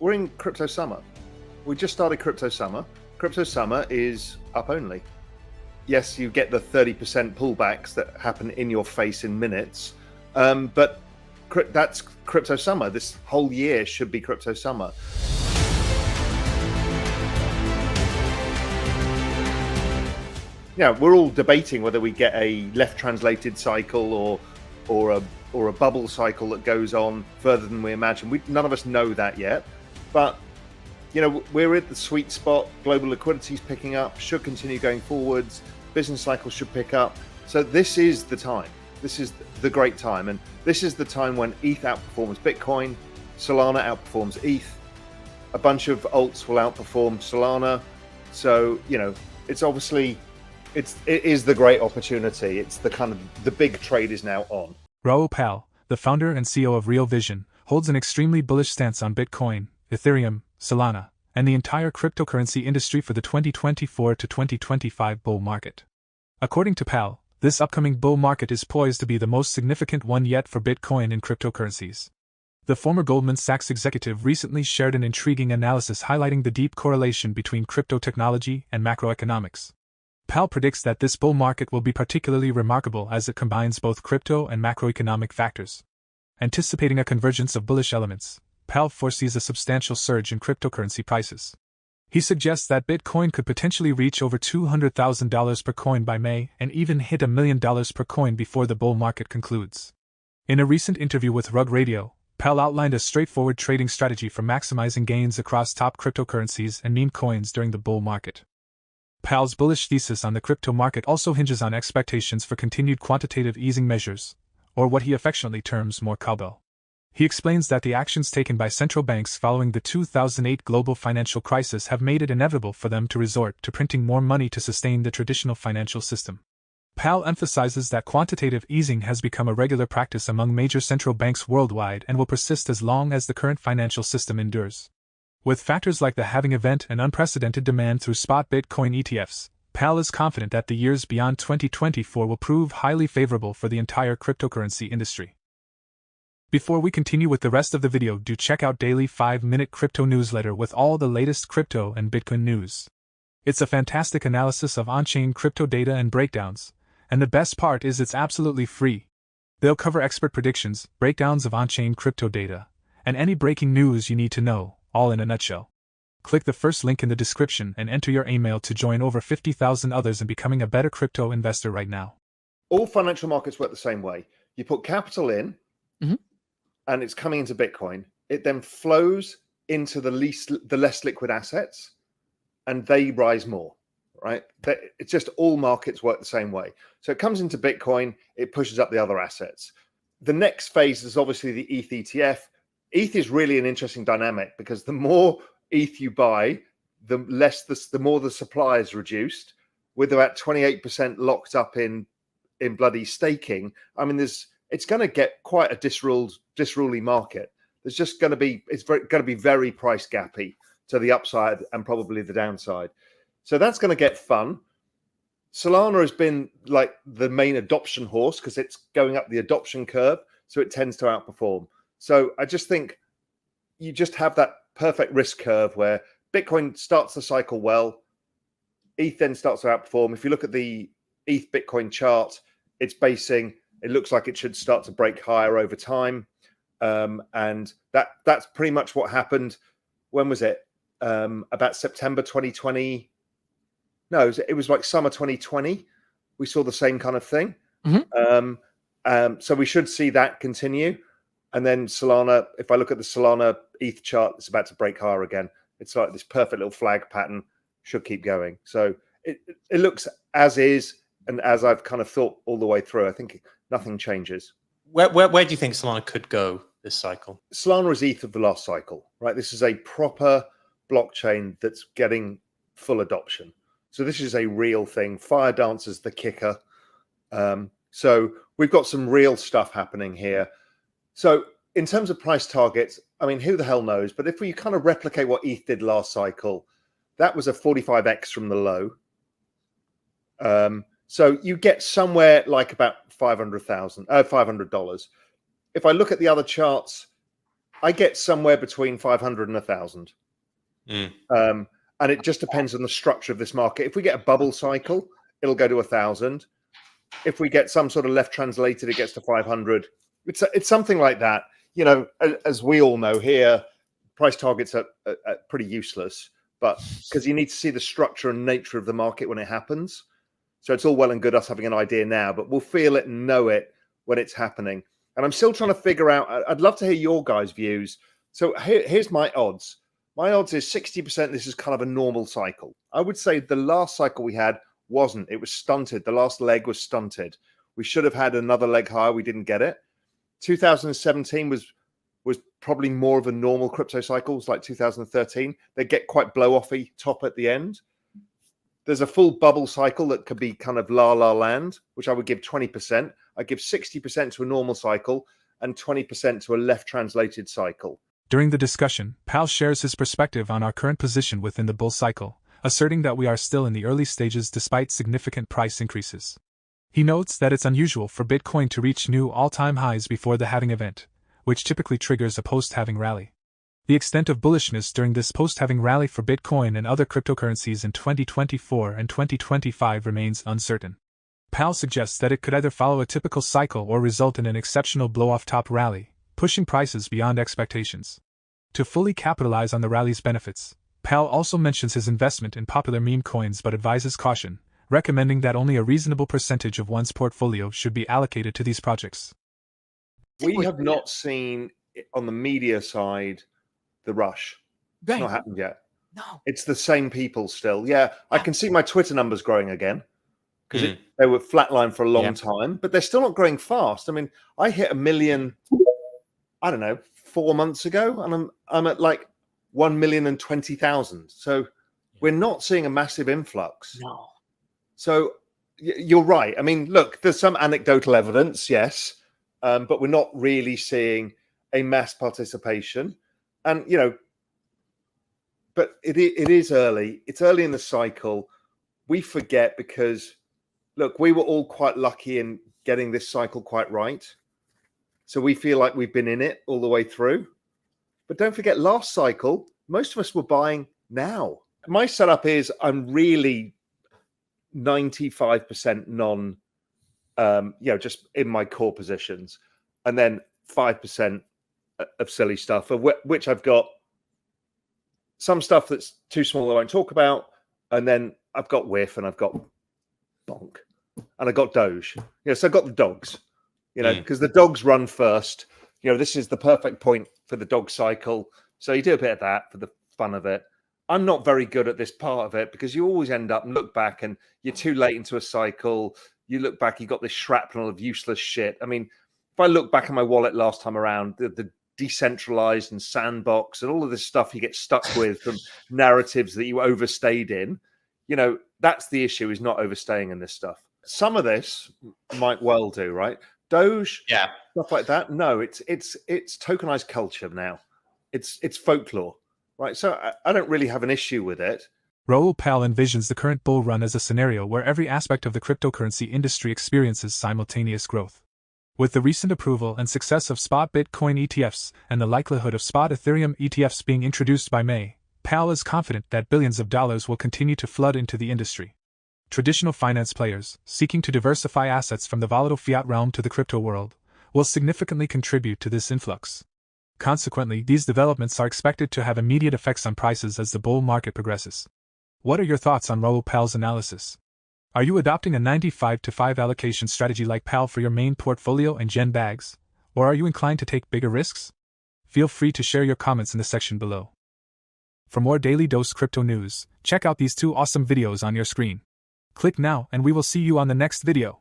we're in crypto summer. We just started crypto summer. Crypto summer is up only. Yes, you get the 30% pullbacks that happen in your face in minutes, but that's crypto summer. This whole year should be crypto summer. Yeah, we're all debating whether we get a left translated cycle or a bubble cycle that goes on further than we imagine. None of us know that yet, but you know, we're at the sweet spot. Global liquidity is picking up, should continue going forwards. Business cycles should pick up. So this is the time. This is the great time, and this is the time when ETH outperforms Bitcoin, Solana outperforms ETH. A bunch of alts will outperform Solana. So you know, it's obviously. It is the great opportunity. It's the big trade is now on. Raoul, the founder and CEO of Real Vision, holds an extremely bullish stance on Bitcoin, Ethereum, Solana, and the entire cryptocurrency industry for the 2024 to 2025 bull market. According to Pal, this upcoming bull market is poised to be the most significant one yet for Bitcoin and cryptocurrencies. The former Goldman Sachs executive recently shared an intriguing analysis highlighting the deep correlation between crypto technology and macroeconomics. Pal predicts that this bull market will be particularly remarkable as it combines both crypto and macroeconomic factors. Anticipating a convergence of bullish elements, Pal foresees a substantial surge in cryptocurrency prices. He suggests that Bitcoin could potentially reach over $200,000 per coin by May and even hit $1 million per coin before the bull market concludes. In a recent interview with Rug Radio, Pal outlined a straightforward trading strategy for maximizing gains across top cryptocurrencies and meme coins during the bull market. Pal's bullish thesis on the crypto market also hinges on expectations for continued quantitative easing measures, or what he affectionately terms more cowbell. He explains that the actions taken by central banks following the 2008 global financial crisis have made it inevitable for them to resort to printing more money to sustain the traditional financial system. Pal emphasizes that quantitative easing has become a regular practice among major central banks worldwide and will persist as long as the current financial system endures. With factors like the halving event and unprecedented demand through spot Bitcoin ETFs, Pal is confident that the years beyond 2024 will prove highly favorable for the entire cryptocurrency industry. Before we continue with the rest of the video, do check out daily 5-minute crypto newsletter with all the latest crypto and Bitcoin news. It's a fantastic analysis of on-chain crypto data and breakdowns, and the best part is it's absolutely free. They'll cover expert predictions, breakdowns of on-chain crypto data, and any breaking news you need to know, all in a nutshell. Click the first link in the description and enter your email to join over 50,000 others in becoming a better crypto investor right now. All financial markets work the same way. You put capital in, and it's coming into Bitcoin. It then flows into the less liquid assets, and they rise more, right? It's just all markets work the same way. So it comes into Bitcoin, it pushes up the other assets. The next phase is obviously the ETH ETF. ETH is really an interesting dynamic because the more ETH you buy, the more the supply is reduced. With about 28% locked up in bloody staking, I mean, it's going to get quite a disruly market. There's just going to be going to be very price gappy to the upside and probably the downside. So that's going to get fun. Solana has been like the main adoption horse because it's going up the adoption curve, so it tends to outperform. So I just think you just have that perfect risk curve where Bitcoin starts the cycle well, ETH then starts to outperform. If you look at the ETH Bitcoin chart, it's basing. It looks like it should start to break higher over time, and that's pretty much what happened. When was it? About September 2020. No, it was like summer 2020. We saw the same kind of thing. So we should see that continue. And then Solana, if I look at the Solana ETH chart, it's about to break higher again. It's like this perfect little flag pattern, should keep going. So it looks as is, and as I've kind of thought all the way through. I think nothing changes. Where do you think Solana could go this cycle? Solana is ETH of the last cycle, right? This is a proper blockchain that's getting full adoption. So this is a real thing. Firedance is the kicker. So we've got some real stuff happening here. So in terms of price targets, I mean, who the hell knows? But if we kind of replicate what ETH did last cycle, that was a 45x from the low. So you get somewhere like about $500. If I look at the other charts, I get somewhere between 500 and 1,000. And it just depends on the structure of this market. If we get a bubble cycle, it'll go to 1,000. If we get some sort of left translated, it gets to 500. It's something like that. You know, as we all know here, price targets are pretty useless, but because you need to see the structure and nature of the market when it happens. So it's all well and good us having an idea now, but we'll feel it and know it when it's happening. And I'm still trying to figure out, I'd love to hear your guys' views. So here's my odds. My odds is 60% this is kind of a normal cycle. I would say the last cycle we had wasn't. It was stunted. The last leg was stunted. We should have had another leg higher. We didn't get it. 2017 was probably more of a normal crypto cycle. It was like 2013. They get quite blow-offy top at the end. There's a full bubble cycle that could be kind of la-la land, which I would give 20%. I give 60% to a normal cycle and 20% to a left-translated cycle. During the discussion, Pal shares his perspective on our current position within the bull cycle, asserting that we are still in the early stages despite significant price increases. He notes that it's unusual for Bitcoin to reach new all-time highs before the halving event, which typically triggers a post-halving rally. The extent of bullishness during this post-halving rally for Bitcoin and other cryptocurrencies in 2024 and 2025 remains uncertain. Pal suggests that it could either follow a typical cycle or result in an exceptional blow-off top rally, pushing prices beyond expectations. To fully capitalize on the rally's benefits, Pal also mentions his investment in popular meme coins but advises caution, recommending that only a reasonable percentage of one's portfolio should be allocated to these projects. We have not seen on the media side the rush. It's not happened yet. No. It's the same people still. Yeah, I can see my Twitter numbers growing again because they were flatlined for a long time, but they're still not growing fast. I mean, I hit 1 million, I don't know, 4 months ago, and I'm at like 1,020,000. So we're not seeing a massive influx. No. So you're right. I mean, look, there's some anecdotal evidence, yes, but we're not really seeing a mass participation. And, you know, but it is early. It's early in the cycle. We forget because, look, we were all quite lucky in getting this cycle quite right. So we feel like we've been in it all the way through. But don't forget, last cycle, most of us were buying now. My setup is I'm really 95% non, just in my core positions. And then 5% of silly stuff, of which I've got some stuff that's too small I won't talk about, and then I've got Whiff and I've got Bonk and I got Doge. So I've got the dogs, because the dogs run first. This is the perfect point for the dog cycle. So you do a bit of that for the fun of it. I'm not very good at this part of it because you always end up and look back and you're too late into a cycle. You look back, you got this shrapnel of useless shit. I mean, if I look back at my wallet last time around, the decentralized and sandbox and all of this stuff you get stuck with from narratives that you overstayed in, that's the issue, is not overstaying in this stuff. Some of this might well do, right? Doge, stuff like that. No, it's tokenized culture now. It's folklore, right? So I don't really have an issue with it. Raoul Pal envisions the current bull run as a scenario where every aspect of the cryptocurrency industry experiences simultaneous growth. With the recent approval and success of spot Bitcoin ETFs and the likelihood of spot Ethereum ETFs being introduced by May, Pal is confident that billions of dollars will continue to flood into the industry. Traditional finance players, seeking to diversify assets from the volatile fiat realm to the crypto world, will significantly contribute to this influx. Consequently, these developments are expected to have immediate effects on prices as the bull market progresses. What are your thoughts on Raoul Pal's analysis? Are you adopting a 95-to-5 allocation strategy like Pal for your main portfolio and Gen bags, or are you inclined to take bigger risks? Feel free to share your comments in the section below. For more Daily Dose Crypto news, check out these 2 awesome videos on your screen. Click now and we will see you on the next video.